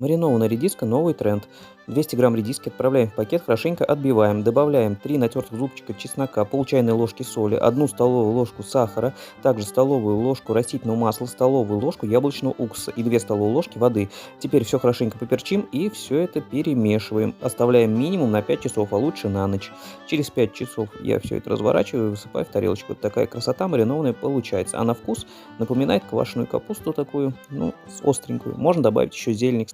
Маринованная редиска — новый тренд. 200 грамм редиски отправляем в пакет, хорошенько отбиваем. Добавляем 3 натертых зубчика чеснока, пол чайной ложки соли, 1 столовую ложку сахара, также столовую ложку растительного масла, столовую ложку яблочного уксуса и 2 столовые ложки воды. Теперь все хорошенько поперчим и все это перемешиваем. Оставляем минимум на 5 часов, а лучше на ночь. Через 5 часов я все это разворачиваю и высыпаю в тарелочку. Вот такая красота маринованная получается. А на вкус напоминает квашеную капусту такую, ну, остренькую. Можно добавить еще зелень,